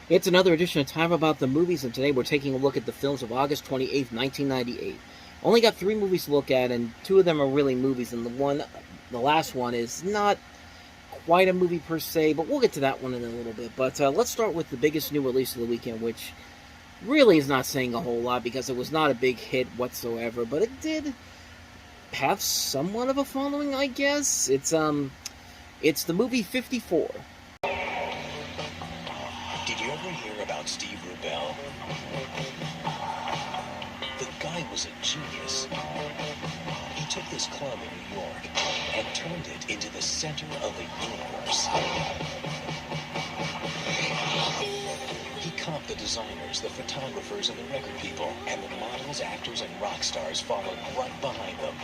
It's another edition of Time About the Movies, and today we're taking a look at the films of August 28th, 1998. Only got 3 movies to look at, and 2 of them are really movies, and the last one is not quite a movie per se, but we'll get to that one in a little bit. But let's start with the biggest new release of the weekend, which really is not saying a whole lot because it was not a big hit whatsoever, but it did have somewhat of a following, I guess. It's the movie 54. Did you ever hear about Steve Rubell? The guy was a genius. He took this club in New York and turned it into the center of the universe. He comped the designers, the photographers, and the record people, and the models, actors, and rock stars followed right behind them.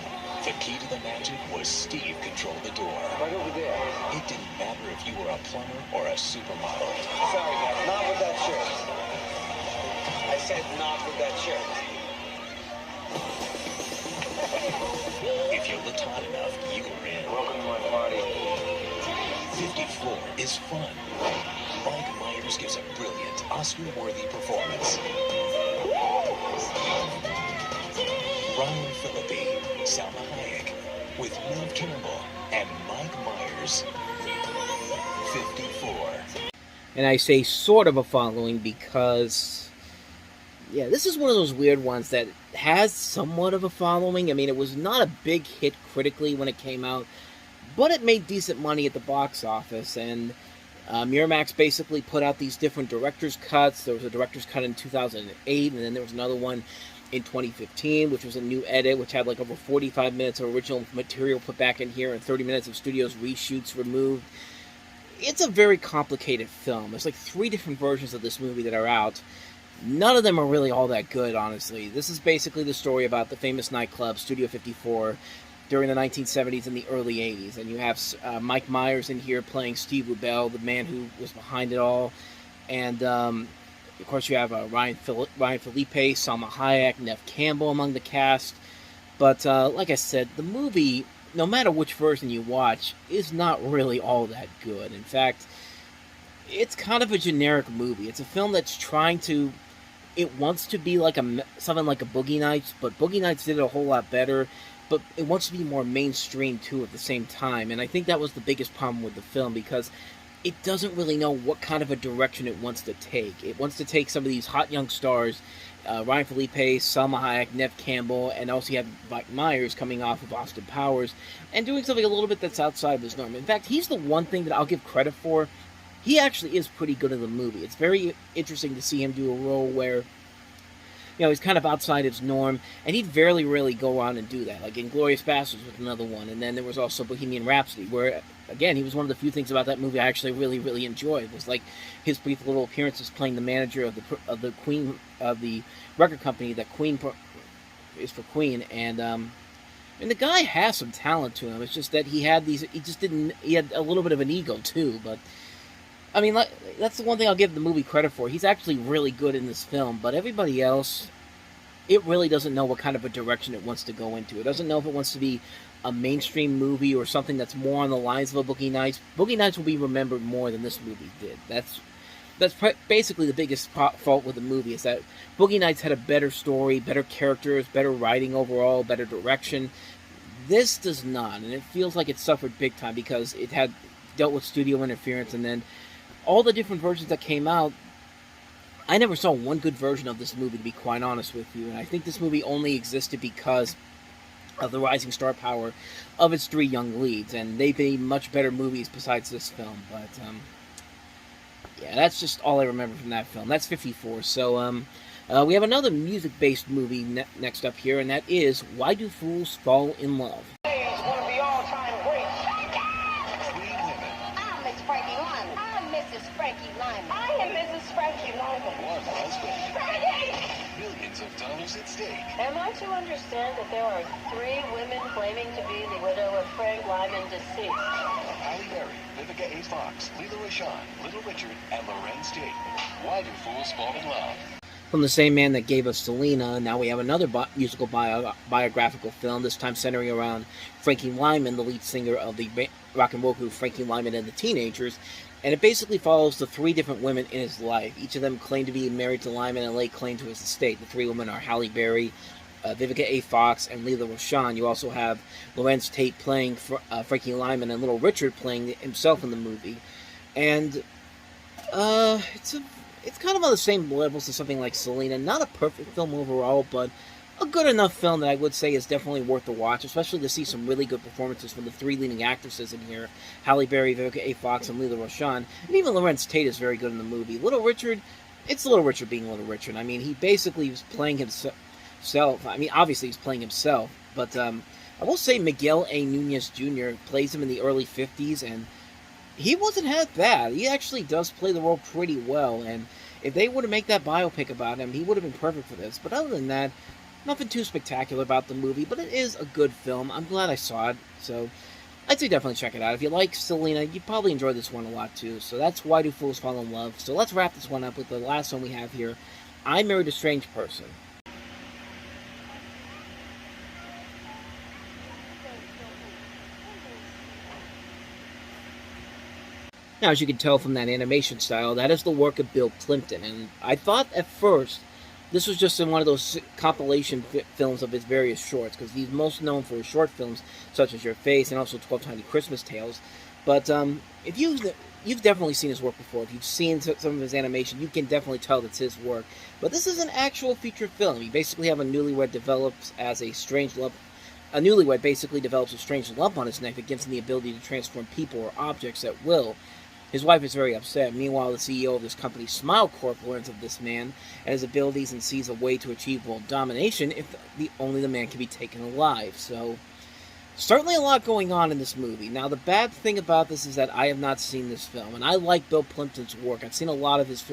The key to the magic was Steve controlled the door. Right over there. It didn't matter if you were a plumber or a supermodel. Sorry, guys, not with that shirt. I said not with that shirt. If you looked hot enough, you were in. Welcome to my party. 54 is fun. Mike Myers gives a brilliant, Oscar-worthy performance. Ryan Phillippe, Salma Hayek, with Nev Campbell and Mike Myers. 54. And I say sort of a following because, yeah, this is one of those weird ones that has somewhat of a following. I mean, it was not a big hit critically when it came out, but it made decent money at the box office, and Miramax basically put out these different director's cuts. There was a director's cut in 2008, and then there was another one in 2015, which was a new edit, which had like over 45 minutes of original material put back in here and 30 minutes of studios reshoots removed. It's a very complicated film. There's like 3 different versions of this movie that are out. None of them are really all that good, honestly. This is basically the story about the famous nightclub, Studio 54, during the 1970s and the early 80s. And you have Mike Myers in here playing Steve Rubell, the man who was behind it all. And, of course, you have Ryan Phillippe, Salma Hayek, Nev Campbell among the cast. But, like I said, the movie, no matter which version you watch, is not really all that good. In fact, it's kind of a generic movie. It's a film that's trying to... It wants to be like something like a Boogie Nights, but Boogie Nights did it a whole lot better. But it wants to be more mainstream, too, at the same time. And I think that was the biggest problem with the film, because it doesn't really know what kind of a direction it wants to take. It wants to take some of these hot young stars, Ryan Phillippe, Salma Hayek, Nev Campbell, and also you have Mike Myers coming off of Austin Powers, and doing something a little bit that's outside of his norm. In fact, he's the one thing that I'll give credit for. He actually is pretty good in the movie. It's very interesting to see him do a role where, you know, he's kind of outside his norm, and he'd very rarely go on and do that. Like Inglourious Basterds was another one, and then there was also Bohemian Rhapsody, where, again, he was one of the few things about that movie I actually really, really enjoyed. It was like his brief little appearances playing the manager of the Queen of the record company that Queen is for Queen, and the guy has some talent to him. It's just that he had a little bit of an ego too, but. I mean, that's the one thing I'll give the movie credit for. He's actually really good in this film, but everybody else, it really doesn't know what kind of a direction it wants to go into. It doesn't know if it wants to be a mainstream movie or something that's more on the lines of a Boogie Nights. Boogie Nights will be remembered more than this movie did. That's basically the biggest fault with the movie, is that Boogie Nights had a better story, better characters, better writing overall, better direction. This does not, and it feels like it suffered big time because it had dealt with studio interference, and then all the different versions that came out, I never saw one good version of this movie, to be quite honest with you. And I think this movie only existed because of the rising star power of its 3 young leads. And they've made much better movies besides this film. But, yeah, that's just all I remember from that film. That's 54. So, we have another music-based movie next up here, and that is Why Do Fools Fall in Love? At stake. Am I to understand that there are 3 women claiming to be the widow of Frank Lyman deceased? Halle Berry, Vivica A. Fox, Lila Rashawn, Little Richard, and Lorenz Tate. Why do fools fall in love? From the same man that gave us Selena, now we have another musical biographical film, this time centering around Frankie Lyman, the lead singer of the Rock and Roku, Frankie Lyman, and the teenagers. And it basically follows the three different women in his life. Each of them claim to be married to Lyman and lay claim to his estate. The three women are Halle Berry, Vivica A. Fox, and Lela Rochon. You also have Larenz Tate playing Frankie Lyman and Little Richard playing himself in the movie. And it's kind of on the same levels as something like Selena. Not a perfect film overall, but a good enough film that I would say is definitely worth the watch, especially to see some really good performances from the three leading actresses in here. Halle Berry, Vivica A. Fox, and Lela Rochon. And even Larenz Tate is very good in the movie. Little Richard, it's Little Richard being Little Richard. I mean, he basically was playing himself. I mean, obviously he's playing himself, but I will say Miguel A. Nunez Jr. plays him in the early 50s, and he wasn't half bad. He actually does play the role pretty well, and if they were to make that biopic about him, he would have been perfect for this. But other than that, nothing too spectacular about the movie, but it is a good film. I'm glad I saw it, so I'd say definitely check it out. If you like Selena, you'd probably enjoy this one a lot too. So that's Why Do Fools Fall in Love. So let's wrap this one up with the last one we have here, I Married a Strange Person. Now, as you can tell from that animation style, that is the work of Bill Plympton, and I thought at first this was just in one of those compilation films of his various shorts, because he's most known for his short films, such as Your Face, and also 12 Tiny Christmas Tales. But if you've definitely seen his work before, if you've seen some of his animation, you can definitely tell that's his work. But this is an actual feature film. You basically have a newlywed develops as a strange lump. A newlywed basically develops a strange lump on his neck that gives him the ability to transform people or objects at will. His wife is very upset. Meanwhile, the CEO of this company, Smile Corp, learns of this man and his abilities and sees a way to achieve world domination if only the man can be taken alive. So, certainly a lot going on in this movie. Now, the bad thing about this is that I have not seen this film, and I like Bill Plympton's work. I've seen a lot of his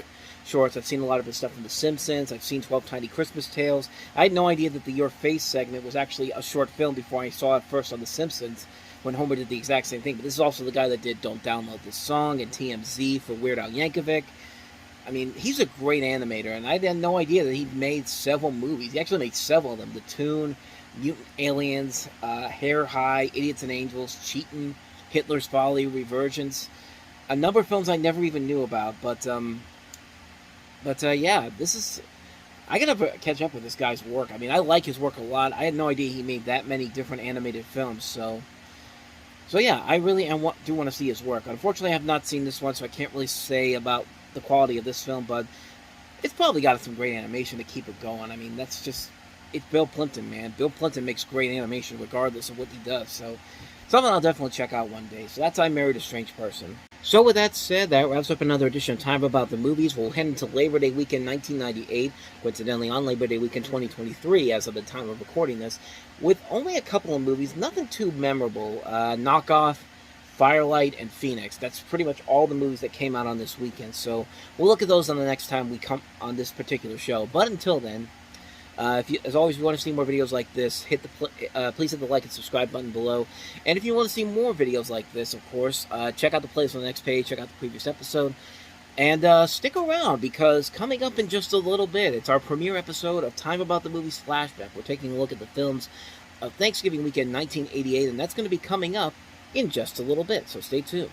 shorts. I've seen a lot of his stuff from The Simpsons. I've seen 12 Tiny Christmas Tales. I had no idea that the Your Face segment was actually a short film before I saw it first on The Simpsons, when Homer did the exact same thing. But this is also the guy that did Don't Download This Song and TMZ for Weird Al Yankovic. I mean, he's a great animator, and I had no idea that he made several movies. He actually made several of them. The Toon, Mutant Aliens, Hair High, Idiots and Angels, Cheatin', Hitler's Folly, Reversions. A number of films I never even knew about, but yeah, this is... I gotta catch up with this guy's work. I mean, I like his work a lot. I had no idea he made that many different animated films, so yeah, I really do want to see his work. Unfortunately, I have not seen this one, so I can't really say about the quality of this film, but it's probably got some great animation to keep it going. I mean, that's just... It's Bill Plympton, man. Bill Plympton makes great animation regardless of what he does, so something I'll definitely check out one day. So that's I Married a Strange Person. So with that said, that wraps up another edition of Time About the Movies. We'll head into Labor Day weekend 1998, coincidentally on Labor Day weekend 2023 as of the time of recording this, with only a couple of movies, nothing too memorable. Knockoff, Firelight, and Phoenix. That's pretty much all the movies that came out on this weekend, so we'll look at those on the next time we come on this particular show. But until then, as always, if you want to see more videos like this, please hit the like and subscribe button below. And if you want to see more videos like this, of course, check out the playlist on the next page, check out the previous episode, and stick around, because coming up in just a little bit, it's our premiere episode of Time About the Movies Flashback. We're taking a look at the films of Thanksgiving weekend 1988, and that's going to be coming up in just a little bit, so stay tuned.